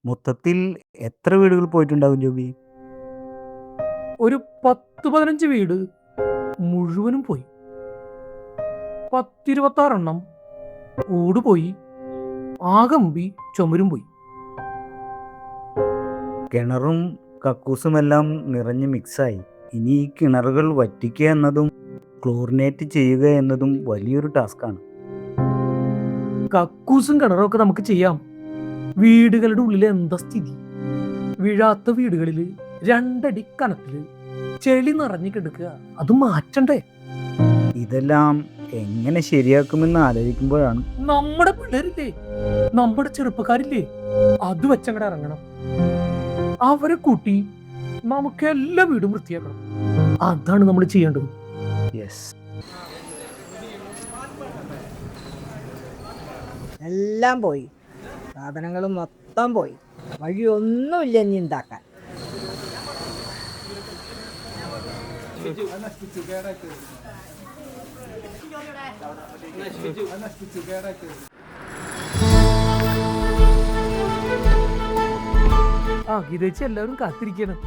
മൊത്തത്തിൽ എത്ര വീടുകൾ പോയിട്ടുണ്ടാകും ജോബി? ഒരു 10-15 വീട് മുഴുവനും പോയി. 10-26 ഓട് പോയി. ആകമ്പി ചുമരും പോയി. കിണറും കക്കൂസുമെല്ലാം നിറഞ്ഞ് മിക്സായി. ഇനി ഈ കിണറുകൾ വറ്റിക്കുക എന്നതും ക്ലോറിനേറ്റ് ചെയ്യുക എന്നതും വലിയൊരു ടാസ്ക്കാണ്. കക്കൂസും കിണറും ഒക്കെ നമുക്ക് ചെയ്യാം. വീടുകളുടെ ഉള്ളിൽ എന്താ സ്ഥിതി? വീഴാത്ത വീടുകളിൽ 2 അടി കനത്തില് ചെളി നിറഞ്ഞു കിടക്കുക. അത് മാറ്റണ്ടേ? ഇതെല്ലാം എങ്ങനെ ശരിയാക്കുമെന്ന് ആലോചിക്കുമ്പോഴാണ് നമ്മുടെ പിള്ളേരില്ലേ, നമ്മുടെ ചെറുപ്പക്കാരില്ലേ, അത് വെച്ചങ്ങടെ ഇറങ്ങണം. അവരെ കൂട്ടി നമുക്ക് എല്ലാ വീടും വൃത്തിയാക്കണം. അതാണ് നമ്മൾ ചെയ്യേണ്ടത്. യെസ്. എല്ലാം പോയി, സാധനങ്ങൾ മൊത്തം പോയി. വഴിയൊന്നുമില്ല ഇനി ഉണ്ടാക്കാൻ. ഇത് വെച്ച് എല്ലാവരും കാത്തിരിക്കണം.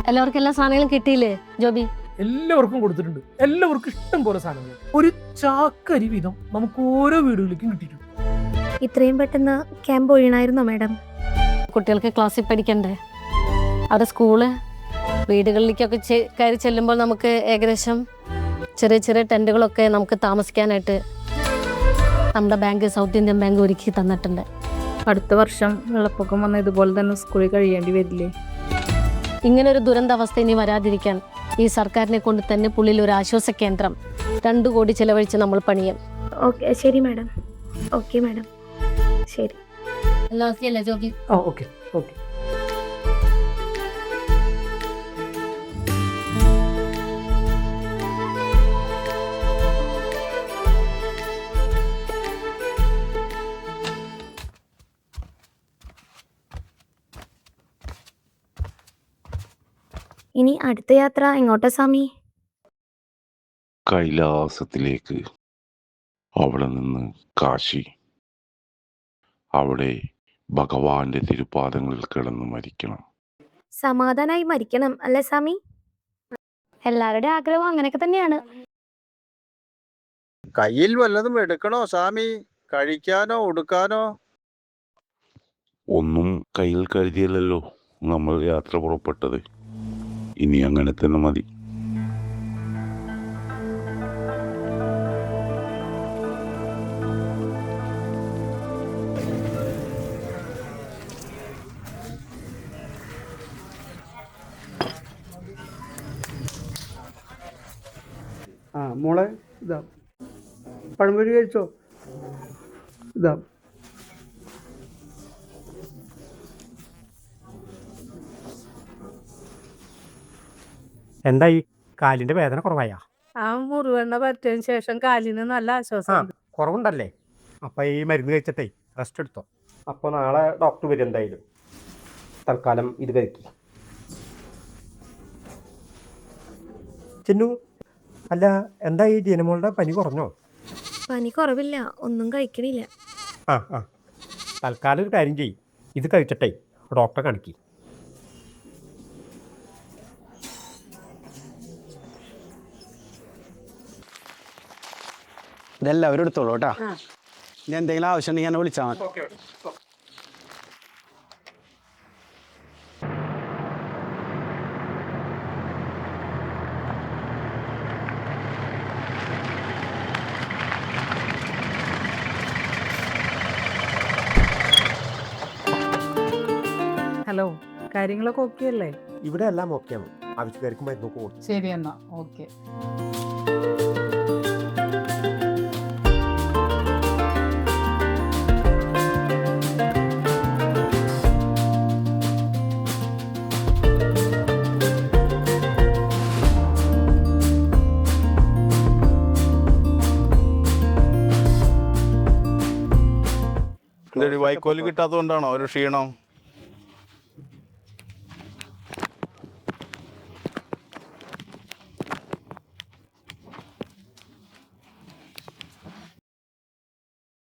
എല്ലാവർക്കും എല്ലാ സാധനങ്ങളും കിട്ടിയില്ലേ ജോബി? എല്ലാവർക്കും കൊടുത്തിട്ടുണ്ട്. എല്ലാവർക്കും ഇഷ്ടം പോലെ സാധനങ്ങൾ. ഒരു ചാക്കരി വീതം നമുക്ക് ഓരോ വീടുകളിലേക്കും കിട്ടിയിട്ടുണ്ട്. ഇത്രയും പെട്ടെന്ന് ക്യാമ്പ് ഒഴിയണമായിരുന്നോ മാഡം? കുട്ടികൾക്ക് ക്ലാസ്സിൽ പഠിക്കണ്ടേ? അവിടെ സ്കൂള് വീടുകളിലേക്കൊക്കെ കയറി ചെല്ലുമ്പോൾ നമുക്ക് ഏകദേശം ചെറിയ ചെറിയ ടെൻറ്റുകളൊക്കെ നമുക്ക് താമസിക്കാനായിട്ട് നമ്മുടെ ബാങ്ക്, സൗത്ത് ഇന്ത്യൻ ബാങ്ക് ഒരുക്കി തന്നിട്ടുണ്ട്. അടുത്ത വർഷം വെള്ളപ്പൊക്കം വന്ന ഇതുപോലെ തന്നെ സ്കൂളിൽ കഴിയേണ്ടി വരില്ലേ? ഇങ്ങനൊരു ദുരന്താവസ്ഥ ഇനി വരാതിരിക്കാൻ ഈ സർക്കാരിനെ കൊണ്ട് തന്നെ പുള്ളിൽ ഒരു ആശ്വാസ കേന്ദ്രം 2 കോടി ചെലവഴിച്ച് നമ്മൾ പണിയും. ഓക്കെ ശരി മാഡം. ഓക്കെ മാഡം, ശരി. Joby okay okay. ഇനി അടുത്ത യാത്ര എങ്ങോട്ടാ സ്വാമി? കൈലാസത്തിലേക്ക്. അവിടെ നിന്ന് കാശി. അവിടെ ഭഗവാന്റെ തിരുപാദങ്ങളിൽ കിടന്ന് മരിക്കണം. സമാധാനായി മരിക്കണം അല്ലേ സ്വാമി? എല്ലാവരുടെ ആഗ്രഹവും അങ്ങനെയൊക്കെ തന്നെയാണ്. കയ്യിൽ വല്ലതും എടുക്കണോ സ്വാമി? കഴിക്കാനോ ഉടുക്കാനോ? ഒന്നും കയ്യിൽ കരുതിയല്ലോ നമ്മൾ യാത്ര പുറപ്പെട്ടത്. ഇനി അങ്ങനെ തന്നെ മതി. മോളെ ഇതാ പഴംപൊരി കഴിച്ചോ? ഇതാ എന്തായി, കാലിന്റെ വേദന കുറവായാ? ആ മുറിവെണ്ണ പറ്റിയതിന് ശേഷം കാലിന് നല്ല ആശ്വാസം. കുറവുണ്ടല്ലേ? അപ്പൊ ഈ മരുന്ന് കഴിച്ചിട്ടേ റെസ്റ്റ് എടുത്തോ. അപ്പോൾ നാളെ ഡോക്ടർ വരും എന്തായാലും. തൽക്കാലം ഇത് കഴിക്കി. ചിന്നു, അല്ല എന്തായി, ജനമോളുടെ പനി കുറഞ്ഞോ? പനി കുറവില്ല, ഒന്നും കഴിക്കണില്ല. തൽക്കാലം ഒരു കാര്യം ചെയ്യും, ഇത് കഴിച്ചിട്ടേ ഡോക്ടറെ കാണിക്കി. ഇതെല്ലാവരും എടുത്തോളൂ കേട്ടാ. ഇനി എന്തെങ്കിലും ആവശ്യം ഉണ്ടെങ്കിൽ എന്നെ വിളിച്ചാൽ മതി. ഹലോ, കാര്യങ്ങളൊക്കെ ഓക്കെ അല്ലേ? ഇവിടെ എല്ലാം ഓക്കെയാണ്. ആവശ്യക്കാർക്ക് മരുന്ന് കൊടുക്കും. ശരി എന്നാ, ഓക്കെ. വൈക്കോല് കിട്ടാത്തതുകൊണ്ടാണോ ഒരു ക്ഷീണം?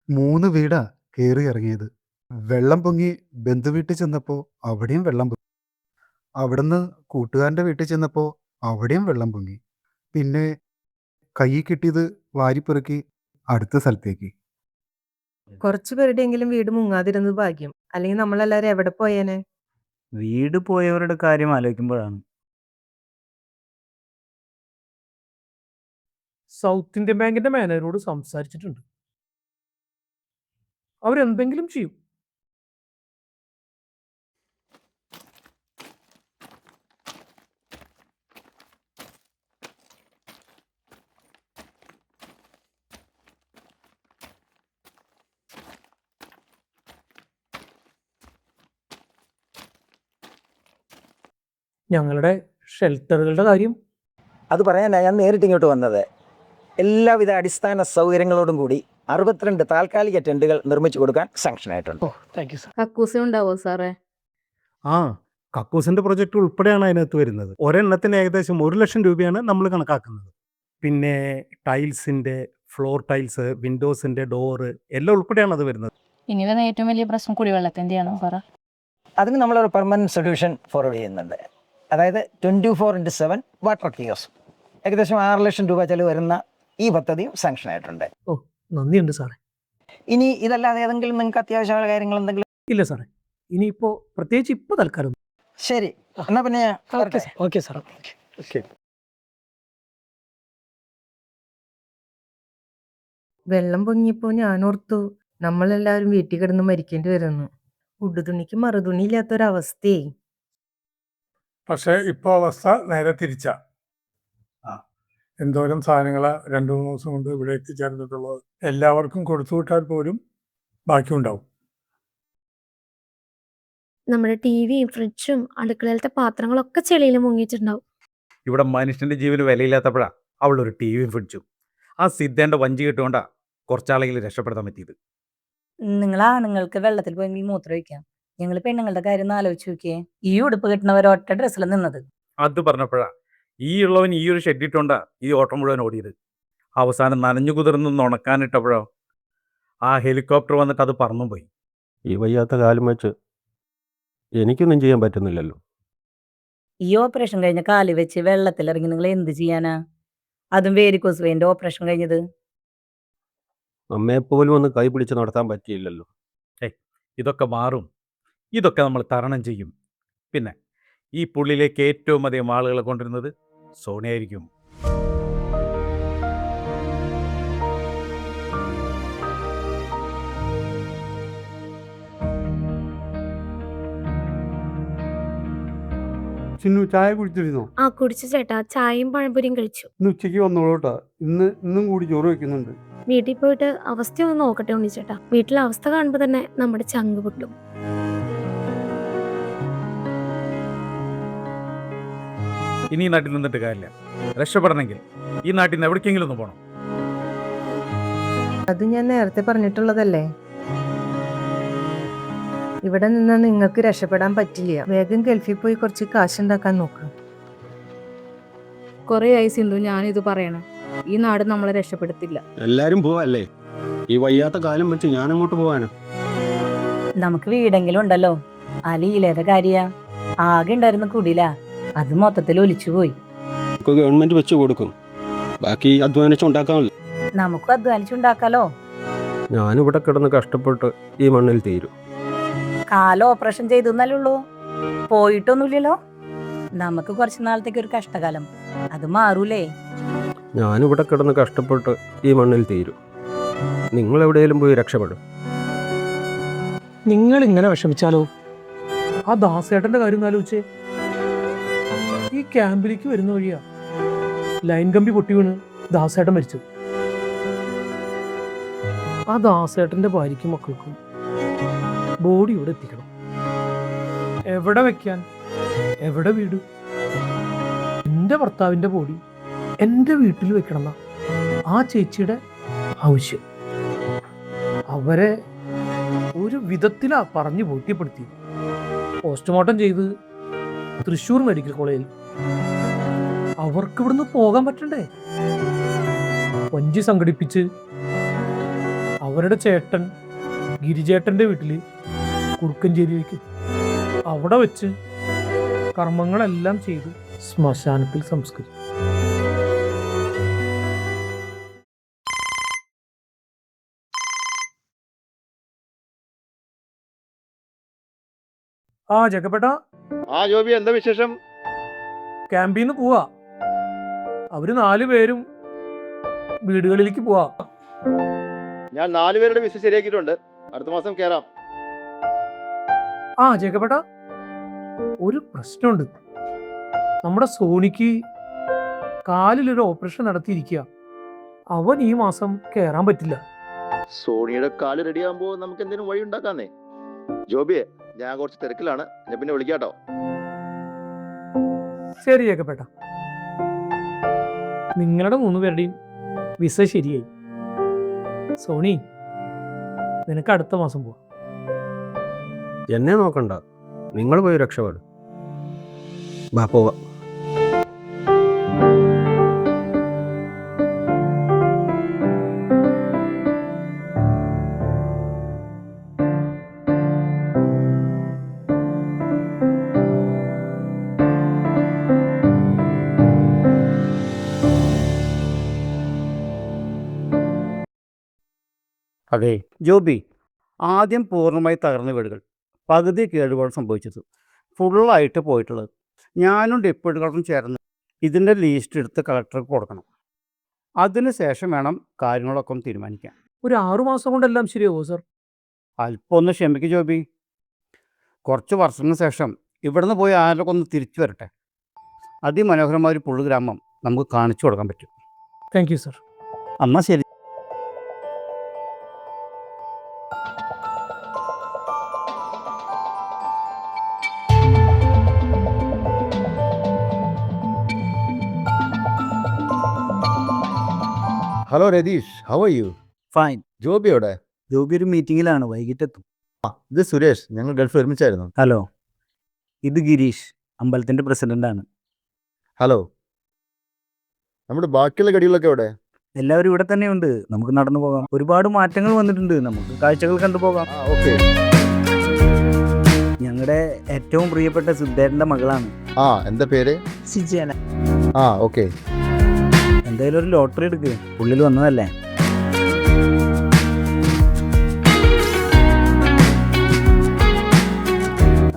3 വീടാ കയറി ഇറങ്ങിയത്. വെള്ളം പൊങ്ങി ബന്ധുവീട്ടിൽ ചെന്നപ്പോൾ അവിടെയും വെള്ളം പൊങ്ങി. അവിടുന്ന് കൂട്ടുകാരൻ്റെ വീട്ടിൽ ചെന്നപ്പോൾ അവിടെയും വെള്ളം പൊങ്ങി. പിന്നെ കയ്യിൽ കിട്ടിയത് വാരിപ്പെറുക്കി അടുത്ത സ്ഥലത്തേക്ക്. കുറച്ചു പേരുടെയെങ്കിലും വീട് മുങ്ങാതിരുന്നത് ഭാഗ്യം, അല്ലെങ്കിൽ നമ്മളെല്ലാരും എവിടെ പോയേനെ? വീട് പോയവരുടെ കാര്യം ആലോചിക്കുമ്പോഴാണ്. സൗത്ത് ഇന്ത്യൻ ബാങ്കിന്റെ മാനേജരോട് സംസാരിച്ചിട്ടുണ്ട്. അവരെന്തെങ്കിലും ചെയ്യും. ഞങ്ങളുടെ ഷെൽട്ടറുകളുടെ കാര്യം അത് പറയാനാണ് ഞാൻ നേരിട്ട് ഇങ്ങോട്ട് വന്നത്. എല്ലാവിധ അടിസ്ഥാന സൗകര്യങ്ങളോടും കൂടി 62 താൽക്കാലിക ടെന്റുകൾ നിർമ്മിച്ചു കൊടുക്കാൻ സാങ്ഷൻ ആയിട്ടുണ്ട്. കക്കൂസ് ഉണ്ടാവോ സാറേ? ആ, കക്കൂസിൻ്റെ പ്രൊജക്റ്റ് ഉൾപ്പെടെയാണ് അതിനകത്ത് വരുന്നത്. ഒരെണ്ണത്തിന് ഏകദേശം 1 ലക്ഷം രൂപയാണ് നമ്മൾ കണക്കാക്കുന്നത്. പിന്നെ ടൈൽസിൻ്റെ, ഫ്ലോർ ടൈൽസ്, വിൻഡോസിൻ്റെ ഡോറ് എല്ലാം ഉൾപ്പെടെയാണ് അത് വരുന്നത്. ഇനി വരുന്ന ഏറ്റവും വലിയ പ്രശ്നം കുടിവെള്ളത്തിൻ്റെയാണോ പറ? അതിന് നമ്മളൊരു പെർമനന്റ് സൊല്യൂഷൻ ഫോർവേഡ് ചെയ്യുന്നുണ്ട്. അതായത് 24/7 വാട്ടർ കിയോസ്. ഏകദേശം 6 ലക്ഷം രൂപ ചെലവ് വരുന്ന ഈ പദ്ധതിയും സാങ്ഷൻ ആയിട്ടുണ്ട്. നന്ദിയുണ്ട് സാറേ. ഇനി ഇതല്ലാതെ ഏതെങ്കിലും നിങ്ങൾക്ക് അത്യാവശ്യമായ കാര്യങ്ങൾ എന്തെങ്കിലും? ഇല്ല സാറേ, ഇനിയിപ്പോ പ്രത്യേകിച്ച് ഇപ്പൊ തൽക്കാലം. ശരി, എന്നാ പിന്നെ ഓക്കെ സാർ. വെള്ളം പൊങ്ങിയപ്പോ ഞാനോർത്തു നമ്മളെല്ലാവരും വീട്ടിൽ കിടന്ന് മരിക്കേണ്ടി വരുന്നു. ഉടുതുണിക്ക് മറുതുണി ഇല്ലാത്തൊരവസ്ഥയെ. പക്ഷേ ഇപ്പോൾ അവസ്ഥ നേരെ തിരിച്ചാ. എന്തോരം സാധനങ്ങൾ 2-3 ദിവസം കൊണ്ട് ഇവിടെ എത്തിച്ചേർന്നിട്ടുള്ളത്. എല്ലാവർക്കും കൊടുത്തു വിട്ടാൽ പോലും ബാക്കിയുണ്ടാവും. നമ്മുടെ ടിവിയും ഫ്രിഡ്ജും അടുക്കളയിലത്തെ പാത്രങ്ങളൊക്കെ ചെളിയിൽ മുങ്ങിയിട്ടുണ്ടാവും. ഇവിടെ മനുഷ്യൻ്റെ ജീവന് വിലയില്ലാത്തപ്പോഴാണ് അവളൊരു ടിവിയും ഫ്രിഡ്ജും. ആ സിദ്ധേൻ്റെ വഞ്ചി കിട്ടുകൊണ്ടാ കുറച്ചാളെങ്കിലും രക്ഷപ്പെടുത്താൻ പറ്റിയത്. നിങ്ങൾ ആണുങ്ങൾക്ക് വെള്ളത്തിൽ പോയെങ്കിൽ മൂത്രം ഒഴിക്കാം. ഞങ്ങൾ പെണ്ണുങ്ങളുടെ കാര്യം ഒന്ന് ആലോചിച്ച് നോക്കിയേ. ഈ ഉടുപ്പ് കിട്ടുന്നവർ ഒറ്റ ഡ്രസ്സിൽ നിന്നത്. അത് പറഞ്ഞപ്പോഴാ ഈ ഉള്ളവൻ ഈ ഒരു ഷെഡിട്ടുകൊണ്ടാ ഈ ഓട്ടം മുഴുവൻ ഓടിയത്. അവസാനം നനഞ്ഞു കുതിർന്ന് ഉണക്കാനിട്ടപ്പോഴോ ആ ഹെലികോപ്റ്റർ വന്നിട്ട് അത് പറന്നും പോയി. ഈ വയ്യാത്ത കാലം വെച്ച് എനിക്കൊന്നും ചെയ്യാൻ പറ്റുന്നില്ലല്ലോ. ഈ ഓപ്പറേഷൻ കഴിഞ്ഞ കാല് വെച്ച് വെള്ളത്തിലിറങ്ങി നിങ്ങൾ എന്ത് ചെയ്യാനാ? അതും വേരിക്കോസ് വെയിൻ്റെ ഓപ്പറേഷൻ കഴിഞ്ഞത്. അമ്മയെപ്പോലും ഒന്ന് കൈ പിടിച്ച് നടത്താൻ പറ്റിയില്ലല്ലോ. ഇതൊക്കെ മാറും. ഇതൊക്കെ നമ്മൾ തരണം ചെയ്യും. പിന്നെ ഈ പുള്ളിയിലേക്ക് ഏറ്റവും അധികം ആളുകളെ കൊണ്ടിരുന്നത് സോണിയായിരിക്കും. ചിന്നു ചായ കുടിച്ചിരുന്നോ? ആ കുടിച്ചു ചേട്ടാ, ചായയും പഴംപൊരിയും കഴിച്ചു. ഇന്ന് ഉച്ചയ്ക്ക് വന്നോളൂ കേട്ടാ. ഇന്നും കൂടി ചോറ് വെക്കുന്നുണ്ട്. വീട്ടിൽ പോയിട്ട് അവസ്ഥയൊന്ന് നോക്കട്ടെ ഉണ്ണിച്ചേട്ടാ. വീട്ടിലെ അവസ്ഥ കാണുമ്പോൾ തന്നെ നമ്മുടെ ചങ്ക് പൊട്ടും. ഇനി ഈ നാട്ടിൽ നിന്നിട്ട് കാര്യമില്ല. രക്ഷപ്പെടണമെങ്കിൽ ഈ നാട്ടിൽ നിന്ന് എവിടേക്കെങ്കിലും ഒന്ന് പോകണം. അത് ഞാൻ നേരത്തെ പറഞ്ഞിട്ടുള്ളതല്ലേ. ഇവിടെ നിന്ന് നിങ്ങൾക്ക് രക്ഷപ്പെടാൻ പറ്റില്ല. വേഗം ഗൾഫിൽ പോയി കുറച്ച് കാശുണ്ടാക്കാൻ നോക്ക്. കുറേ ആയി സിന്ധു ഞാനിത് പറയണം. ഈ നാട് നമ്മളെ രക്ഷപ്പെടുത്തില്ല. എല്ലാരും പോവല്ലേ? ഈ വയ്യാത്ത കാലം വെച്ച് ഞാൻ അങ്ങോട്ട് പോവാനോ? നമുക്ക് വീടെങ്കിലും ഉണ്ടല്ലോ. അലിയിലേറെ കാര്യ ആകെ ഉണ്ടായിരുന്ന കുടില അത് മൊത്തത്തിൽ ഒലിച്ചു പോയി. ഗവൺമെന്റ് വെച്ച് കൊടുക്കും, ബാക്കി അധ്വാനിച്ചുണ്ടാക്കാമല്ലോ. നമുക്ക് അധ്വാനിച്ചുണ്ടാക്കാലോ. ഞാനിവിടെ കിടന്ന് കഷ്ടപ്പെട്ട് ഈ മണ്ണിൽ തീരും. കാലം ഓപ്പറേഷൻ ചെയ്തെന്നല്ലേ ഉള്ളൂ, പോയിട്ടൊന്നുമില്ലല്ലോ. നമുക്ക് കുറച്ച് നാളത്തേക്ക് ഒരു കഷ്ടകാലം, അത് മാറൂലേ? ഞാനിവിടെ കിടന്ന് കഷ്ടപ്പെട്ട് ഈ മണ്ണിൽ തീരും. നിങ്ങൾ എവിടെയെങ്കിലും പോയി രക്ഷപ്പെടും. നിങ്ങൾ ഇങ്ങനെ വിഷമിച്ചാലോ? ആ ദാസേട്ടന്റെ കാര്യം ഒന്ന് ആലോചിച്ചേ. ഈ ക്യാമ്പിലേക്ക് വരുന്ന വഴിയാ ലൈൻ കമ്പി പൊട്ടി വീണ് ദാസേട്ടൻ മരിച്ചു. ആ ദാസേട്ടന്റെ ഭാര്യയ്ക്കും മക്കൾക്കും ബോഡി ഇവിടെ എത്തിക്കണം. എവിടെ വെക്കാൻ? എവിടെ വീട്? എൻ്റെ ഭർത്താവിൻ്റെ ബോഡി എൻ്റെ വീട്ടിൽ വെക്കണം എന്നാ ആ ചേച്ചിയുടെ ആവശ്യം. അവരെ ഒരു വിധത്തിലാ പറഞ്ഞു ബോധ്യപ്പെടുത്തി. പോസ്റ്റ്മോർട്ടം ചെയ്ത് തൃശ്ശൂർ മെഡിക്കൽ കോളേജിൽ. അവർക്ക് ഇവിടുന്ന് പോകാൻ പറ്റണ്ടേ? വഞ്ചി സംഘടിപ്പിച്ച് അവരുടെ ചേട്ടൻ ഗിരിജേട്ടന്റെ വീട്ടില് കുറുക്കഞ്ചേരി വയ്ക്കും. അവിടെ വെച്ച് കർമ്മങ്ങളെല്ലാം ചെയ്ത് ശ്മശാനത്തിൽ സംസ്കരിക്കും. ആ ജഗപ്പേട്ട, ആ ജോബി, എന്താ വിശേഷം? ക്യാമ്പിൽ നിന്ന് പോവാ. അവര് 4 പേരും വീടുകളിലേക്ക് പോവാ. ഞാൻ 4 പേരുടെ വിസ ശരിയാക്കിയിട്ടുണ്ട്. അടുത്ത മാസം കയറാം. ആ ജഗപ്പേട്ട, ഒരു പ്രശ്നമുണ്ട്. നമ്മുടെ സോണിക്ക് കാലിലൊരു ഓപ്പറേഷൻ നടത്തിയിരിക്കുക. അവൻ ഈ മാസം കയറാൻ പറ്റില്ല. സോണിയുടെ കാല് റെഡിയാകുമ്പോൾ നമുക്ക് എന്തെങ്കിലും വഴി ഉണ്ടാക്കാന്നേ. ജോബിയെ, ഞാൻ കുറച്ച് തിരക്കിലാണ്. ഞാൻ പിന്നെ വിളിക്കാട്ടോ. ശരി ജഗപ്പേട്ട, നിങ്ങളുടെ 3 പേരുടെയും വിസ ശരിയായി. സോണി, നിനക്ക് അടുത്ത മാസം പോവാം. എന്നെ നോക്കണ്ട, നിങ്ങൾ പോയി രക്ഷപ്പെടും. വാ പോവാം. അതെ ജോബി, ആദ്യം പൂർണ്ണമായി തകർന്ന വീടുകൾ, പകുതി കേടുപാട് സംഭവിച്ചത്, ഫുള്ളായിട്ട് പോയിട്ടുള്ളത്. ഞാനും ഡെപ്യൂട്ടികളും ചേർന്ന് ഇതിൻ്റെ ലീസ്റ്റ് എടുത്ത് കളക്ടർക്ക് കൊടുക്കണം. അതിനുശേഷം വേണം കാര്യങ്ങളൊക്കെ ഒന്ന് തീരുമാനിക്കാൻ. ഒരു 6 മാസം കൊണ്ടെല്ലാം ശരിയാവോ സർ? അല്പം ഒന്ന് ക്ഷമിക്ക് ജോബി. കുറച്ച് വർഷങ്ങൾക്ക് ശേഷം ഇവിടുന്ന് പോയി ആരൊക്കെ ഒന്ന് തിരിച്ചു വരട്ടെ. അതിമനോഹരമായ ഒരു പുള്ളുഗ്രാമം നമുക്ക് കാണിച്ചു കൊടുക്കാൻ പറ്റും. Thank you sir. എന്നാൽ ശരി. Hello Ratheesh, how are you? Fine. Joby എവിടെ? ജോബി ഒരു മീറ്റിങ്ങിലാണ്, വൈകിട്ടെത്തും. ഇത് സുരേഷ്, ഞങ്ങൾ ഗൾഫ് ഒരുമിച്ചായിരുന്നു. ഹലോ, ഇത് ഗിരീഷ്, അമ്പലത്തിൻ്റെ പ്രസിഡൻ്റാണ്. ഹലോ, നമ്മുടെ ബാക്കിയുള്ള ഗടികളൊക്കെ എവിടെ? എല്ലാവരും ഇവിടെ തന്നെയുണ്ട്. നമുക്ക് നടന്നു പോകാം. ഒരുപാട് മാറ്റങ്ങൾ വന്നിട്ടുണ്ട്. നമുക്ക് കാഴ്ചകൾ കണ്ടുപോകാം. ഓക്കെ. ഞങ്ങളുടെ ഏറ്റവും പ്രിയപ്പെട്ട സിദ്ധേട്ടൻ്റെ മകളാണ്. ആ, എന്താ പേര്? സിജേന. ആ, ഓക്കെ. എന്തായാലും ഒരു ലോട്ടറി എടുക്ക്, ഉള്ളിൽ വന്നതല്ലേ.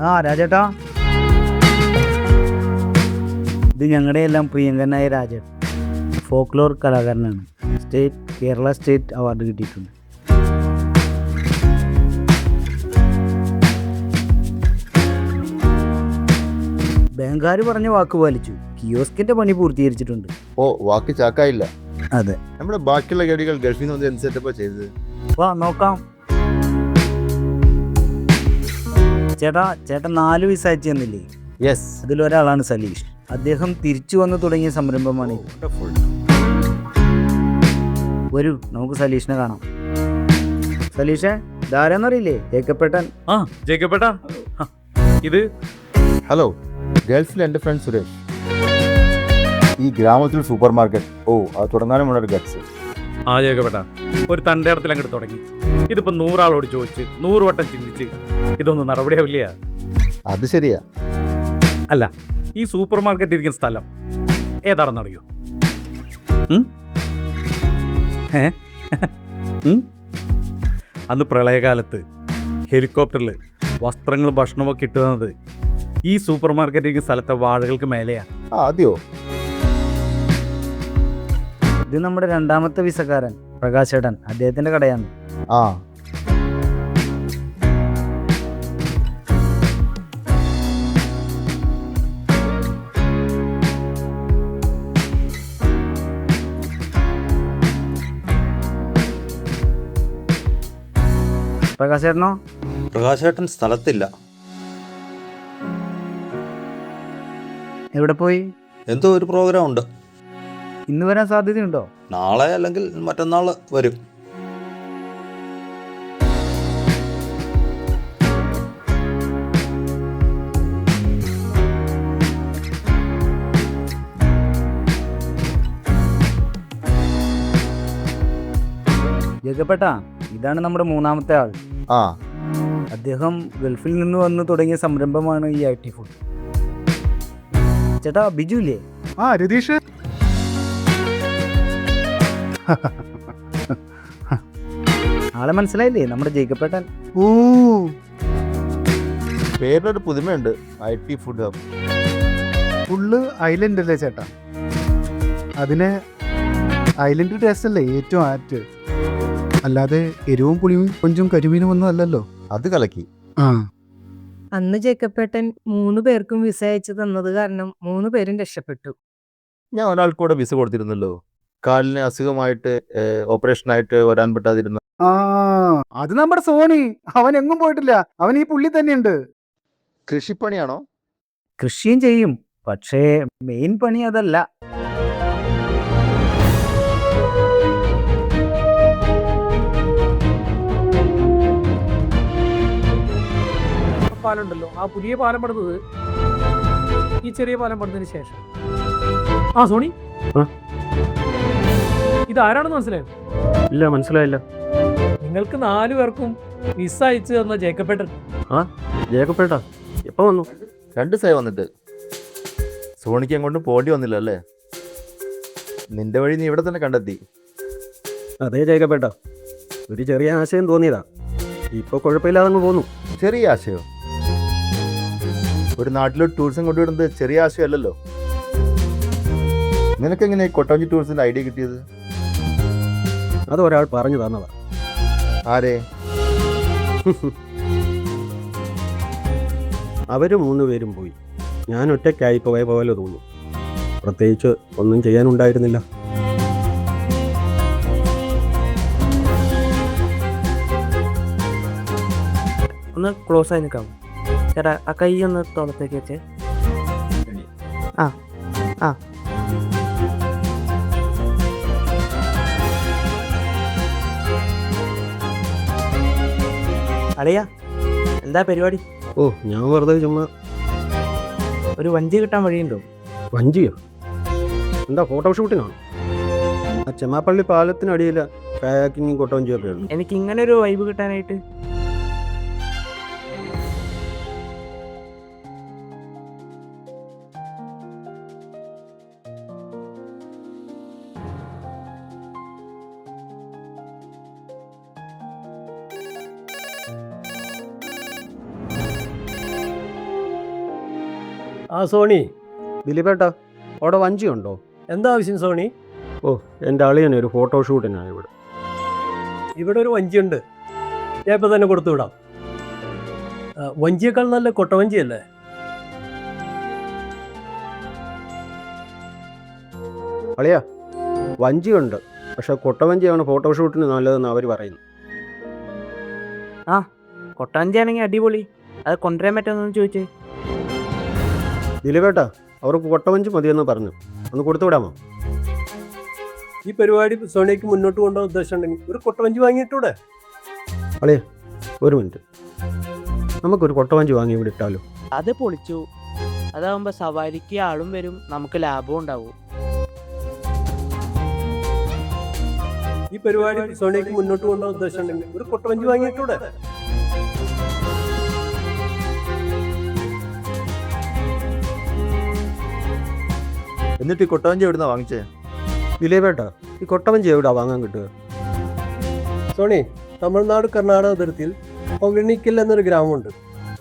ആ രാജേട്ടാ, ഇത് ഞങ്ങളുടെ എല്ലാം പ്രിയങ്കരനായ രാജേട്ടൻ. ഫോക്ലോർ കലാകാരനാണ്. കേരള സ്റ്റേറ്റ് അവാർഡ് കിട്ടിയിട്ടുണ്ട്. ബാങ്കുകാർ പറഞ്ഞ വാക്ക് പാലിച്ചു. കിയോസ്കിന്റെ പണി പൂർത്തീകരിച്ചിട്ടുണ്ട്. ഓ, വാക്ക് ചാക്കായില്ല. അതെ. നമ്മുടെ ബാക്കിയുള്ള ഗടികൾ ഗൾഫിൽ നിന്ന് വന്ന് എന്ത് സെറ്റപ്പാ ചെയ്തത്? വാ നോക്കാം. ചേട്ടാ 4 വിസ അയച്ചു തന്നില്ലേ? യെസ്. അതിലൊരാളാണ് സലീഷ്. അദ്ദേഹം തിരിച്ചു വന്ന് തുടങ്ങിയ സംരംഭമാണ് ഇത്. വരൂ, നമുക്ക് സലീഷിനെ കാണാം. സലീഷേ, ഇതാരെന്നറിയില്ലേ? ജേക്കപ്പേട്ടൻ. ആ ജേക്കപ്പേട്ടാ, ഇത് ഹലോ, ഗൾഫിൽ എൻ്റെ ഫ്രണ്ട് സുരേഷ്. ഈ ഗ്രാമത്തിൽ സൂപ്പർ മാർക്കറ്റ്, ഓ അത് തുടങ്ങാനുമുള്ള ഒരു ഗട്സ്. ആ ജേക്കപ്പേട്ടാ, ഒരു തൻ്റെ ഇടത്തിൽ അങ്ങോട്ട് തുടങ്ങി. ഇതിപ്പോ 100 ആളോട് ചോദിച്ച് 100 വട്ടം ചിന്തിച്ച് ഇതൊന്നും നടപടിയാവില്ല. അത് ശരിയാ. അല്ല, ഈ സൂപ്പർ മാർക്കറ്റ് ഇരിക്കുന്ന സ്ഥലം ഏതാണെന്നറിയോ? അന്ന് പ്രളയകാലത്ത് ഹെലികോപ്റ്ററിൽ വസ്ത്രങ്ങളും ഭക്ഷണമൊക്കെ കിട്ടുന്നത് ഈ സൂപ്പർ മാർക്കറ്റ് ഇരിക്കുന്ന സ്ഥലത്തെ വാഴകൾക്ക് മേലെയാണ്. അതെയോ? ഇത് നമ്മുടെ 2ാമത്തെ വിസക്കാരൻ പ്രകാശേട്ടൻ, അദ്ദേഹത്തിന്റെ കടയാണ്. ആ, പ്രകാശേട്ടനോ? പ്രകാശേട്ടൻ സ്ഥലത്തില്ല. എവിടെ പോയി? എന്തോ ഒരു പ്രോഗ്രാം ഉണ്ട്. ഇന്ന് വരാൻ സാധ്യതയുണ്ടോ? നാളെ അല്ലെങ്കിൽ മറ്റന്നാൾ വരും. ജഗപ്പേട്ടാ, ഇതാണ് നമ്മുടെ മൂന്നാമത്തെ ആൾ. ആ അദ്ദേഹം ഗൾഫിൽ നിന്ന് വന്ന് തുടങ്ങിയ സംരംഭമാണ് ഈ IT ഫുഡ്. ചേട്ടാ ബിജു ഇല്ലേ? ആ രതീഷ്, ആളെ മനസ്സിലായില്ലേ? നമ്മുടെ ജേക്കബേട്ടൻ. ഓ പേരിനൊരു പുതുമയുണ്ട്, IT food hub. Full island അല്ലേ ചേട്ടാ? അതിന് ഐലൻഡ് ടേസ്റ്റ് അല്ലേ ഏറ്റവും ആറ്റ്, അല്ലാതെ എരിവും പുളിയും കൊഞ്ചും കരിമീനും ഒന്നും അല്ലല്ലോ. അത് കലക്കി. ആ അന്ന് ജേക്കബേട്ടൻ 3 പേർക്കും വിസ അയച്ചു തന്നത് കാരണം 3 പേരും രക്ഷപ്പെട്ടു. ഞാൻ ഒരാൾക്കൂടെ വിസ കൊടുത്തിരുന്നല്ലോ, കാലിന് അസുഖമായിട്ട് ഓപ്പറേഷനായിട്ട് വരാൻ പറ്റാതിരുന്ന. ആ അത് നമ്മുടെ സോണി. അവൻ എങ്ങും പോയിട്ടില്ല, അവൻ ഈ പുള്ളി തന്നെയുണ്ട്. കൃഷിപ്പണിയാണോ? കൃഷിയും ചെയ്യും, പക്ഷേ മെയിൻ പണി അതല്ല. പാലമുണ്ടല്ലോ, ആ പുതിയ പാലം പണിതത് ഈ ചെറിയ പാലം പണിതതിന് ശേഷം. ആ സോണി, ഇതാരാണെന്ന് മനസ്സിലായോ? ഇല്ല, മനസ്സിലായില്ല. നിങ്ങൾക്ക് 4 പേർക്കും വിസ അയച്ചു തന്ന ജേക്കബേട്ടൻ. ആ ജേക്കബേട്ടാ എപ്പോൾ വന്നു? 2 ദിവസമായി വന്നിട്ട്. സോണിക്ക് അങ്ങോട്ടും പോണ്ടി വന്നില്ല അല്ലേ? നിന്റെ വഴി നീ ഇവിടെ തന്നെ കണ്ടെത്തി. അതേ ജേക്കബേട്ടാ, ഒരു ചെറിയ ആശയം തോന്നിയതാ, ഇപ്പോൾ കുഴപ്പമില്ലാതെ അങ്ങ് പോന്നു. ചെറിയ ആശയോ? ഒരു നാട്ടിലൊരു ടൂറിസം കൊണ്ടുവരുന്നത് ചെറിയ ആശയമല്ലല്ലോ. നിനക്കെങ്ങനെ കൊട്ടാഞ്ചി ടൂറിസത്തിന്റെ ഐഡിയ കിട്ടിയത്? അതൊരാൾ പറഞ്ഞു തന്നതാ. ആരെ? അവർ 3 പേരും പോയി, ഞാൻ ഒറ്റയ്ക്കായി പോയ പോലെ തോന്നുന്നു. പ്രത്യേകിച്ച് ഒന്നും ചെയ്യാനുണ്ടായിരുന്നില്ല. ഒന്ന് ക്ലോസ് ആയി നിൽക്കാം ചേട്ടാ. ആ കൈ ഒന്ന് തോളത്തേക്ക് വെച്ച്. ആ ആ അളിയാ, എന്താ പരിപാടി? ഓ, ഞാൻ വെറുതെ ചുമ്മാ. ഒരു വഞ്ചി കിട്ടാൻ വഴിയുണ്ടോ? വഞ്ചിയോ? എന്താ ഫോട്ടോഷൂട്ടിനാണ്? ആ ചെമ്മാപ്പള്ളി പാലത്തിനടിയില്ല കായാക്കിങ്ങും കൊട്ടവഞ്ചിയൊക്കെ ഉണ്ട്. എനിക്ക് ഇങ്ങനെ ഒരു വൈബ് കിട്ടാനായിട്ട്. ആ സോണി, ദിലീപേട്ടാ അവിടെ വഞ്ചിയുണ്ടോ? എന്താ ആവശ്യം സോണി? ഓ, എൻ്റെ അളിയനെ ഒരു ഫോട്ടോഷൂട്ടിനാണ് ഇവിടെ. ഇവിടെ ഒരു വഞ്ചിയുണ്ട്, ഞാൻ ഇപ്പം തന്നെ കൊടുത്തു വിടാം. വഞ്ചിയേക്കാൾ നല്ല കൊട്ടവഞ്ചിയല്ലേ? അളിയാ, വഞ്ചിയുണ്ട്, പക്ഷെ കൊട്ടവഞ്ചിയാണ് ഫോട്ടോഷൂട്ടിന് നല്ലതെന്ന് അവർ പറയുന്നു. ആ കൊട്ടാഞ്ചി ആണെങ്കിൽ അടിപൊളി, അത് കൊണ്ടുവരാൻ പറ്റുമെന്ന് ചോദിച്ചേ. ദിലീപേട്ടാ, അവർക്ക് കൊട്ടവഞ്ചി മതിയെന്ന് പറഞ്ഞു, ഒന്ന് കൊടുത്തു വിടാമോ? ഈ പരിപാടി സോണിക്ക് മുന്നോട്ട് കൊണ്ടുപോകാൻ ഉദ്ദേശം ഉണ്ടെങ്കിൽ ഒരു കൊട്ടവഞ്ചി വാങ്ങിയിട്ടൂടെ? അളിയ, ഒരു മിനിറ്റ്, നമുക്കൊരു കൊട്ടവഞ്ചി വാങ്ങി ഇവിടെ ഇട്ടാലോ? അത് പൊളിച്ചു. അതാവുമ്പോ സവാരിക്ക് ആളും വരും, നമുക്ക് ലാഭവും ഉണ്ടാവും. ഈ പരിപാടി സോണിക്ക് മുന്നോട്ട് കൊണ്ടുപോകാൻ ഉദ്ദേശം ഉണ്ടെങ്കിൽ ഒരു കൊട്ടവഞ്ചി വാങ്ങിയിട്ടൂടെ? എന്നിട്ട് ഈ കൊട്ടവഞ്ചി എവിടുന്നാ വാങ്ങിച്ചേ? ദിലീപേട്ടാ, ഈ കൊട്ടവഞ്ചി എവിടാ വാങ്ങാൻ കിട്ടുക? സോണി, തമിഴ്നാട് കർണാടക അതിർത്തിയിൽ ഒഗണിക്കൽ എന്നൊരു ഗ്രാമമുണ്ട്.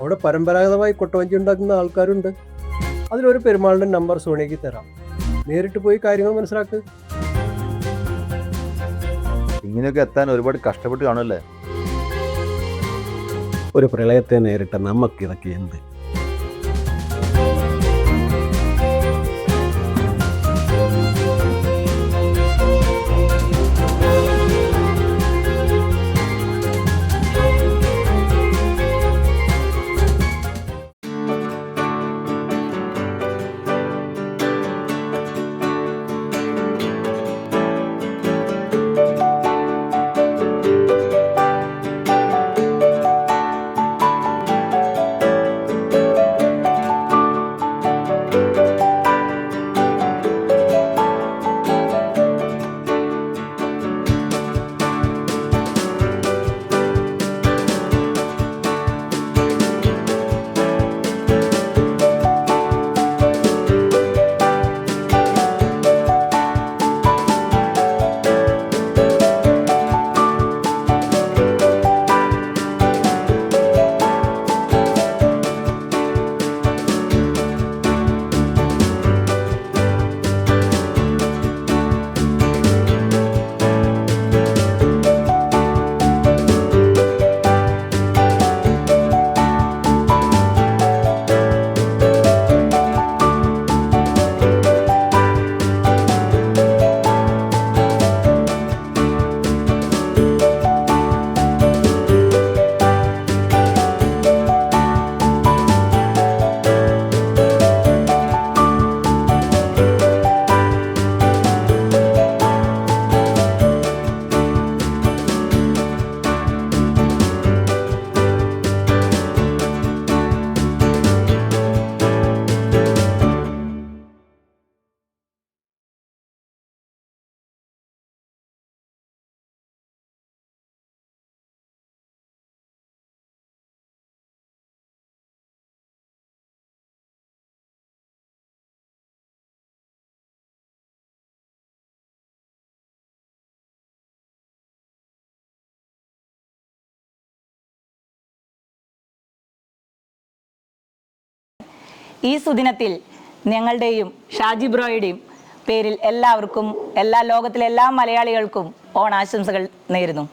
അവിടെ പരമ്പരാഗതമായി കൊട്ടവഞ്ചി ഉണ്ടാക്കുന്ന ആൾക്കാരുണ്ട്. അതിലൊരു പെരുമാളുടെ നമ്പർ സോണിക്ക് തരാം, നേരിട്ട് പോയി കാര്യങ്ങൾ മനസ്സിലാക്ക്. ഇങ്ങനെയൊക്കെ എത്താൻ ഒരുപാട് കഷ്ടപ്പെട്ട് കാണുമല്ലേ? ഒരു പ്രളയത്തെ നേരിട്ട നമുക്കിതൊക്കെ എന്ത്? ഈ സുദിനത്തിൽ ഞങ്ങളുടെയും ഷാജി ബ്രോയുടെയും പേരിൽ എല്ലാവർക്കും ലോകത്തിലെ എല്ലാ മലയാളികൾക്കും ഓണാശംസകൾ നേരുന്നു.